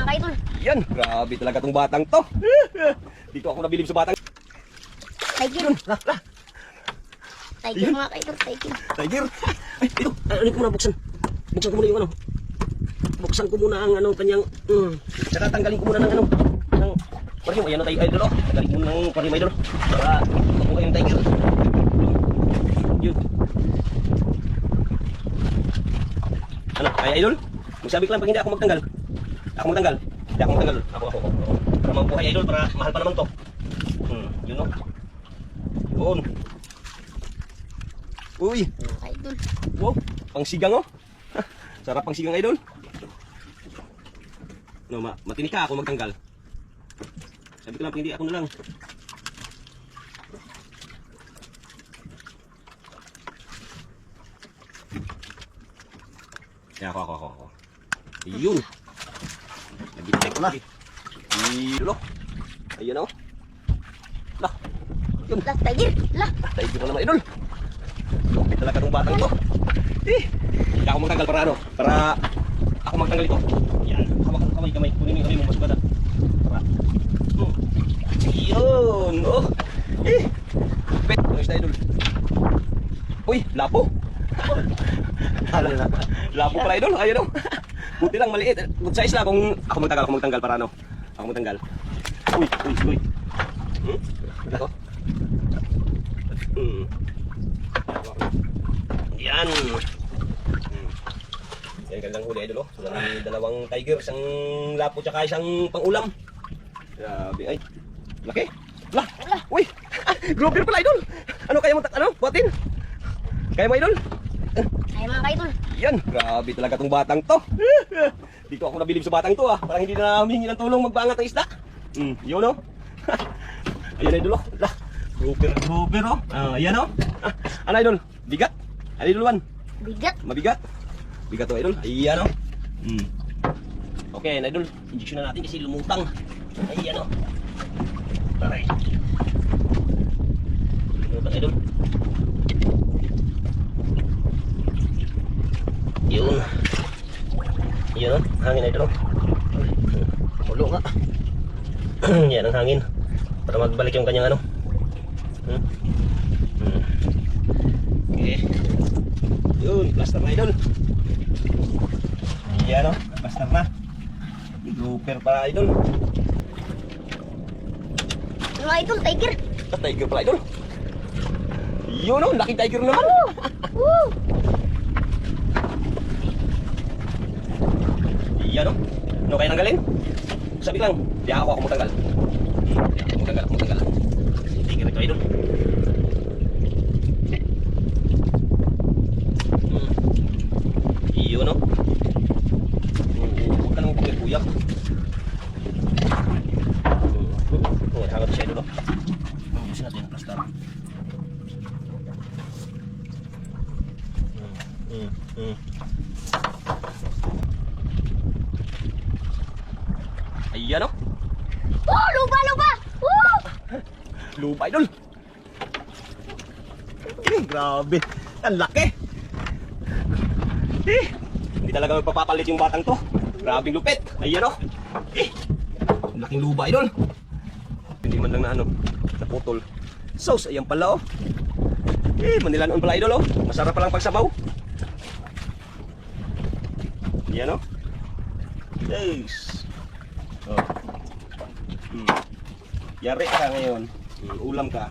ka-idol. Yan, grabe talaga tong batang to. Dito ako nabilib sa batang. Tiger. Tiger Yun. mga ka-idol, tiger. Tiger. Ay, ito. Ano ko muna, buksan. Buksan ko muna yung ano. Buksan ko muna ang ano, kanyang... Tsaka tanggalin ko muna ng ano. Ng parhim. Ayan na tayo, idol. Oh. Tanggalin ko muna ng parhim, idol. Para makuha yung tiger. Yun. Ano, kaya idol? Magsabi ko lang pag hindi ako magtanggal. Ako magtanggal. Hindi ako magtanggal. Ako. Para mabuhay, idol. Para mahal pa naman to. Yun, no? Yun. Uy. Mga ka-idol. Wow, pang sigang oh. Sarap pang sigang, idol. No, matinik ka ako magtanggal. Sabi ko lang, hindi ako na lang. Kaya ako. Ayun. Nag-check ko na. Idol oh. Ayan oh. Lah. Yun. Lah, tiger. Lah. Tiger na naman, idol. Lupit talaga tong batang to. Hindi ako magtanggal para ano? Para ako magtanggal ito. Yan. Hawakan ko kamay. Kunin mo yung masugatan. Para. Yun. Oh. Lupit. Ayos na, idol. Uy, lapo. Lapo pala, idol. Ayun oh. Buti lang, maliit. Good size lang kung ako magtanggal para ano? Ako magtanggal. Uy. Ito. Yan. Yan, gandang huli, idol oh. May dalawang tiger, isang lapo tsaka isang pangulam. Grabe ay. Laki. Lah. Uy. Grouper pala, idol. Ano kaya mo buhatin? Kaya mo, idol? Kaya mga ka-idol. Yan, grabe talaga tong batang to. Dito ako nabilib sa batang to ah. Parang hindi na humingi ng tulong magbangat ng isda. Yun oh. Ayan, idol oh. Lah. Grouper oh. Ayan oh. Ano, idol? Bigat? Ano, idol, Juan? Bigat. Mabigat. Bigat to, idol. Ayan oh. Okay, idol. Injection na natin kasi lumutang. Ayan oh. Taray. Lumutang, idol. Yun. Yun oh. Hangin, idol. Mulo nga. Yan ang hangin. Para magbalik yung kanyang ano. Okay. Yun, plaster na, idol. Yan o, plaster na. Grouper para, idol. Mga idol, tiger. Tiger pala, idol. Yun o, laking tiger naman. Yan o. Ano kaya nanggalin? Sabi lang, di ako magtanggal. Ako magtanggal. Tiger ito, idol. Yun o. Huwag ka nang kuyak. Hangat siya, idol o. Ayusin natin yung plaster. Ayan o. Lupa! Lupa, idol. Grabe. Ang laki. Hindi talaga magpapapalit yung batang to. Grabing lupit. Ayan o. Laking lupa, idol. Hindi man lang na ano, naputol. Sauce, ayan pala o. Manilanon pala, idol o. Masarap palang pagsabaw. Ayan o. Yes. Yari ka ngayon. Ulam ka.